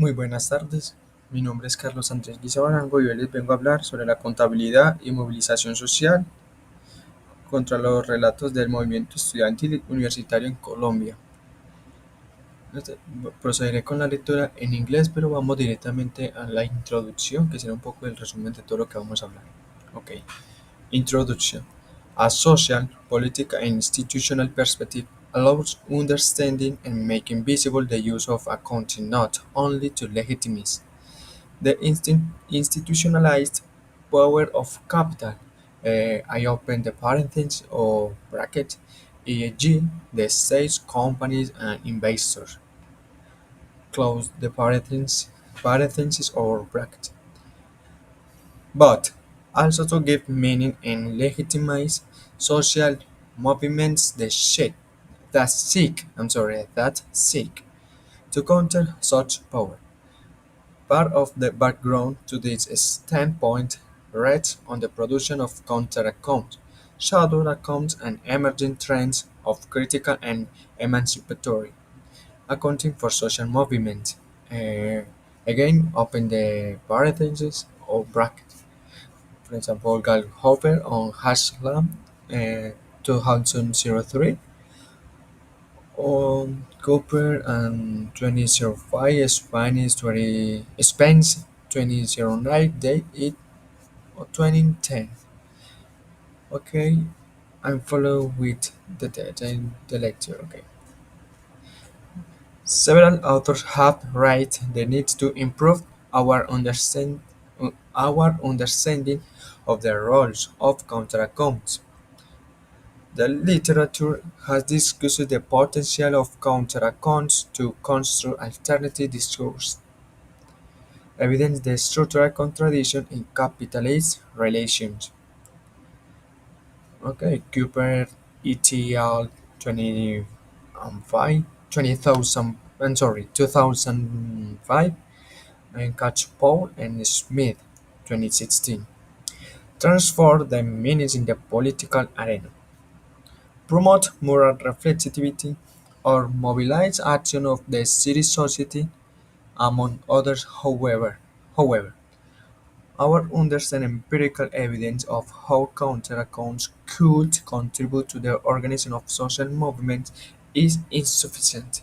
Muy buenas tardes, mi nombre es Carlos Andrés Guisabarango y hoy les vengo a hablar sobre la contabilidad y movilización social contra los relatos del movimiento estudiantil universitario en Colombia. Procederé con la lectura en inglés, pero vamos directamente a la introducción, que será un poco el resumen de todo lo que vamos a hablar. Ok, Introduction. A social, political, and institutional perspective allows understanding and making visible the use of accounting not only to legitimize the institutionalized power of capital. I open the parenthesis or bracket, e.g., the states, companies, and investors. Close the parenthesis or bracket. But also to give meaning and legitimize social movements that seek to counter such power. Part of the background to this standpoint rests on the production of counter-accounts, shadow accounts, and emerging trends of critical and emancipatory accounting for social movements. Uh, Again, open the parentheses or bracket. For example, Galhofer on Haslam 2003, on Cooper and 2005, Spence 2009, date it 2010. Okay, and follow with the detail the lecture. Okay. Several authors have raised the need to improve our understanding of the roles of counteraccounts. The literature has discussed the potential of counteraccounts to construct alternative discourse, evidence the structural contradiction in capitalist relations. Okay, Cooper et al. 2005, 2005, and Catchpole and Smith 2016. Transform the meanings in the political arena. Promote moral reflexivity or mobilize action of the civil society, among others. However, our understanding empirical evidence of how counter-accounts could contribute to the organization of social movements is insufficient.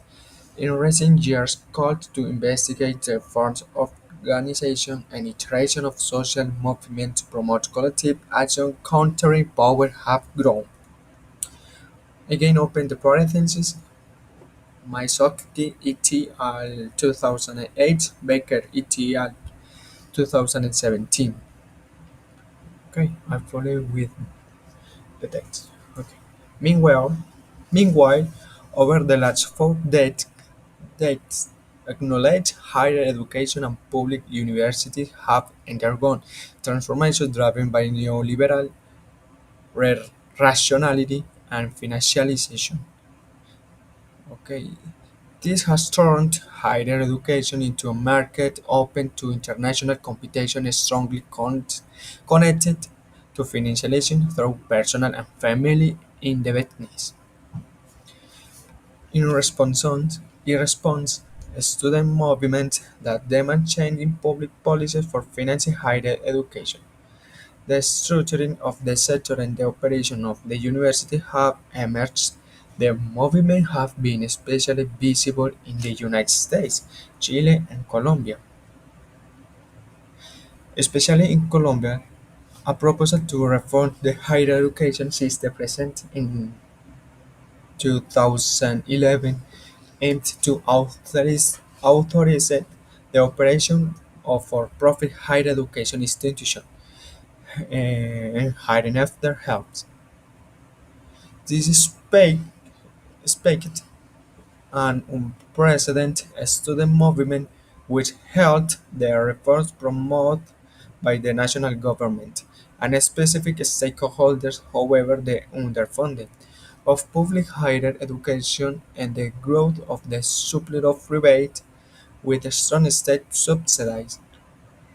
In recent years, calls to investigate the forms of organization and iteration of social movements to promote collective action countering power have grown. Again, open the parentheses. Mysocki et al. 2008, Baker et al. 2017. Okay, I follow with the text. Okay. Meanwhile, over the last four decades, acknowledged higher education and public universities have undergone transformation driven by neoliberal rationality and financialization. Okay, this has turned higher education into a market open to international competition strongly connected to financialization through personal and family indebtedness. In response, student movements that demand change in public policies for financing higher education, the structuring of the sector and the operation of the university have emerged. The movement have been especially visible in the United States, Chile, and Colombia. Especially in Colombia, a proposal to reform the higher education system present in 2011 aimed to authorize the operation of for-profit higher education institutions and hiring after help. This spiked an unprecedented student movement which held the reforms promoted by the national government and specific stakeholders. However, the underfunding of public higher education and the growth of the supply of rebate with a strong state subsidies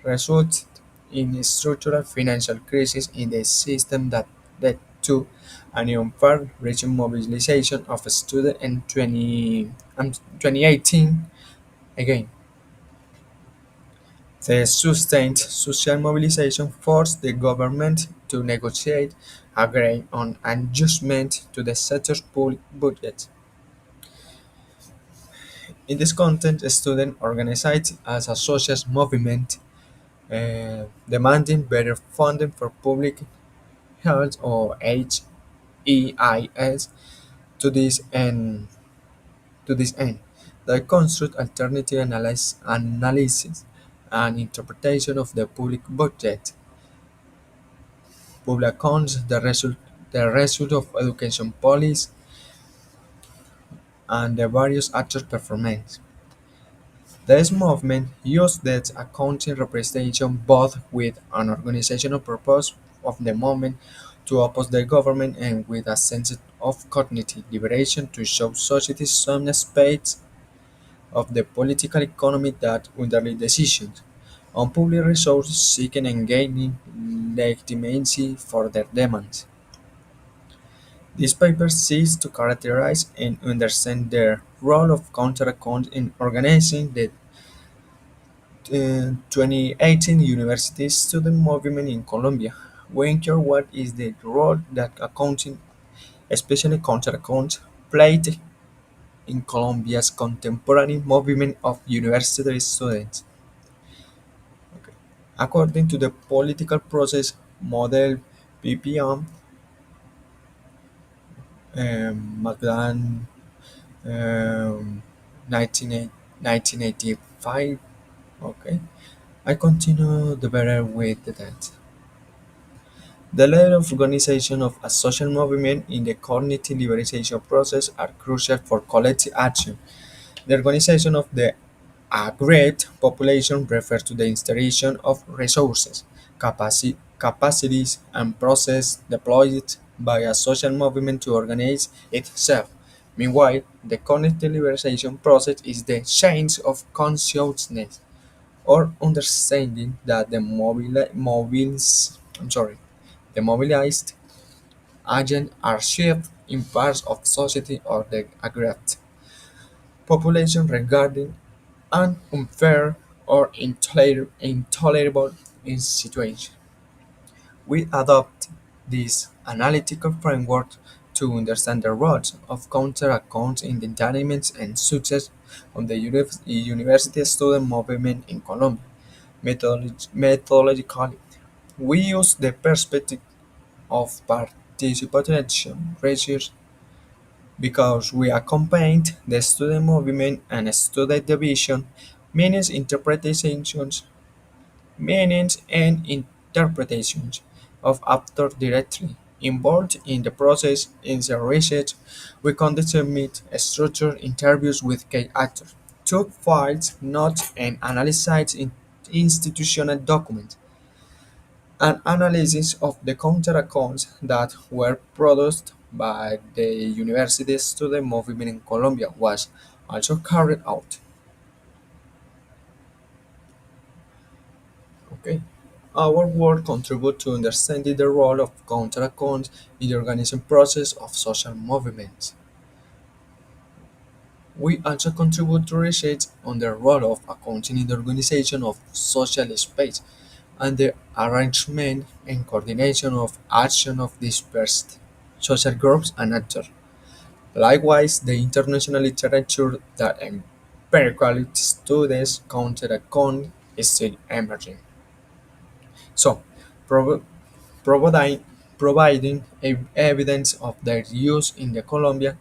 resulted in a structural financial crisis in the system that led to an unfair-reaching mobilization of students in 2018. Again, The sustained social mobilization forced the government to negotiate, agree on adjustment to the sector's public budget. In this context, students organized as a social movement, demanding better funding for public health or HEIS. To this end, to this end, they construct alternative analysis and interpretation of the public budget, public accounts, the result of education policy, and the various actors' performance. This movement used that accounting representation both with an organizational purpose of the movement to oppose the government and with a sense of cognitive liberation to show society some aspects of the political economy that underlie decisions on public resources seeking and gaining legitimacy for their demands. This paper seeks to characterize and understand the role of counteraccount in organizing the 2018 University Student Movement in Colombia. We inquire what is the role that accounting, especially counteraccount, played in Colombia's contemporary movement of university students. Okay. According to the political process model PPM, Magdan, um, 1985. Okay, I continue the better with that. The level of organization of a social movement in the cognitive liberation process are crucial for collective action. The organization of the aggregate population refers to the installation of resources, capacities, and processes deployed by a social movement to organize itself. Meanwhile, the cognitive liberation process is the change of consciousness or understanding that the mobilized agents are shaped in parts of society or the aggregate population regarding an unfair or intolerable situation. We adopt this analytical framework to understand the roles of counter-accounts in the dynamics and success of the university student movement in Colombia. Methodologically, we use the perspective of participatory research because we accompanied the student movement and student division, interpretations, meanings and interpretations of after directly involved in the process. In the research, we conducted structured interviews with key actors, took files, notes, and analyzed institutional documents. An analysis of the counter-accounts that were produced by the university student movement in Colombia was also carried out. Okay. Our work contributes to understanding the role of counter-accounts in the organizing process of social movements. We also contribute to research on the role of accounting in the organization of social space and the arrangement and coordination of action of dispersed social groups and actors. Likewise, the international literature that empirically studies counter-account is still emerging. So, provo- providing, providing evidence of their use in the Colombian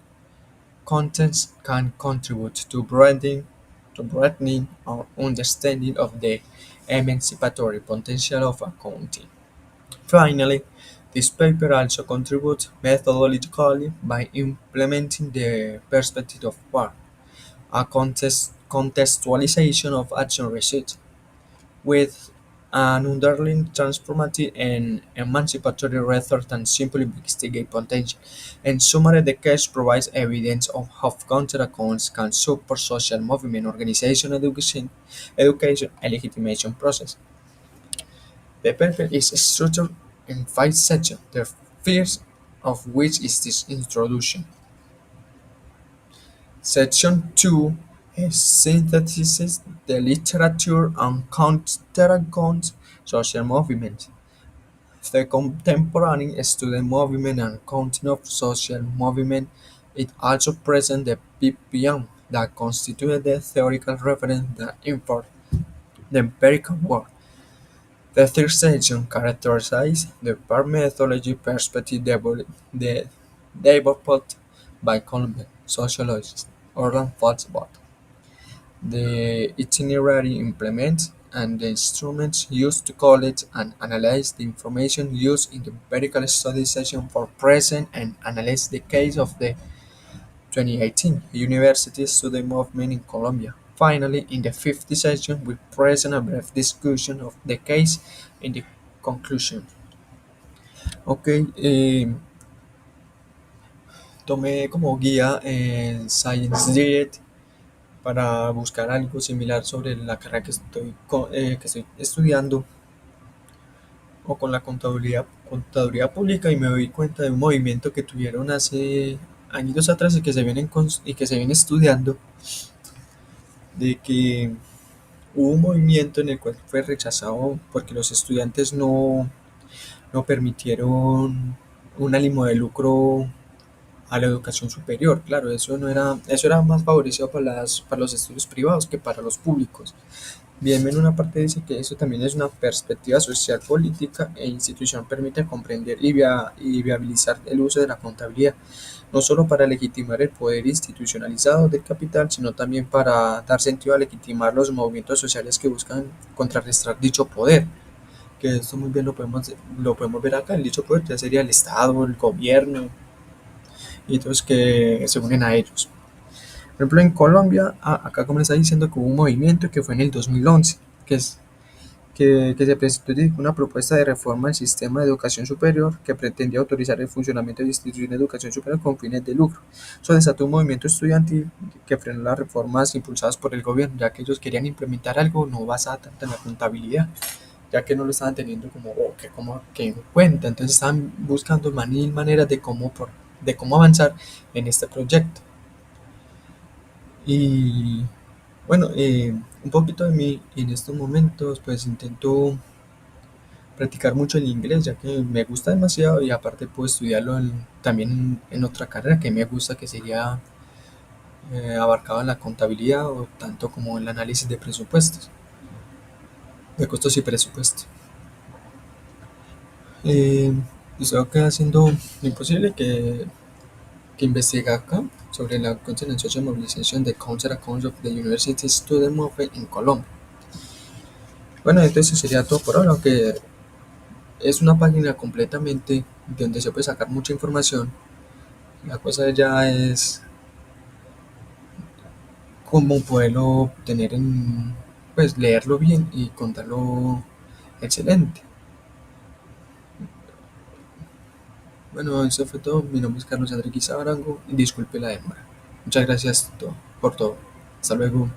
context can contribute to broadening our understanding of the emancipatory potential of accounting. Finally, this paper also contributes methodologically by implementing the perspective of work, a contextualization of action research, with an underlying transformative and emancipatory rather than simply investigate potential. In summary, the case provides evidence of how counter-accounts can support social movement, organization, education, and legitimation process. The paper is structured in five sections, the first of which is this introduction. Section 2 synthesizes the literature and counterculture social movement. The contemporary student movement and counting of social movement, it also presents the PPM that constituted the theoretical reference that informed the empirical work. The third section characterizes the part methodology perspective developed by Colombian sociologist Orlan Foxbot. The itinerary implements and the instruments used to collect and analyze the information used in the empirical study session for present and analyze the case of the 2018 University Student Movement in Colombia. Finally, in the fifth session, we present a brief discussion of the case in the conclusion. Ok, tomé como guía Science Direct para buscar algo similar sobre la carrera que estoy estudiando o con la contaduría pública y me doy cuenta de un movimiento que tuvieron hace años atrás y que y que se viene estudiando, de que hubo un movimiento en el cual fue rechazado porque los estudiantes no permitieron un ánimo de lucro a la educación superior. Claro, eso era más favorecido para los estudios privados que para los públicos. Bien, en una parte dice que eso también es una perspectiva social, política e institucional, permite comprender y viabilizar el uso de la contabilidad, no solo para legitimar el poder institucionalizado del capital, sino también para dar sentido a legitimar los movimientos sociales que buscan contrarrestar dicho poder, que esto muy bien lo podemos ver acá. El dicho poder ya sería el Estado, el gobierno y todos que se unen a ellos. Por ejemplo, en Colombia, acá como les está diciendo que hubo un movimiento que fue en el 2011, que se presentó una propuesta de reforma del sistema de educación superior que pretendía autorizar el funcionamiento de instituciones de educación superior con fines de lucro. Eso desató un movimiento estudiantil que frenó las reformas impulsadas por el gobierno, ya que ellos querían implementar algo no basado tanto en la contabilidad, ya que no lo estaban teniendo como que en cuenta. Entonces estaban buscando maneras de cómo avanzar en este proyecto. Y bueno, un poquito de mí en estos momentos, pues intento practicar mucho el inglés, ya que me gusta demasiado y aparte puedo estudiarlo también en otra carrera que me gusta, que sería abarcado en la contabilidad o tanto como el análisis de presupuestos, de costos y presupuestos. Estoy acá haciendo lo imposible que investiga acá sobre la Continental Social Movilizacion de Council Accounts of the University Student Movement en Colombia. Bueno, entonces eso sería todo por ahora, aunque es una página completamente donde se puede sacar mucha información. La cosa ya es cómo poderlo tener pues leerlo bien y contarlo excelente. Bueno, eso fue todo. Mi nombre es Carlos Enrique Arango y disculpe la demora. Muchas gracias por todo. Hasta luego.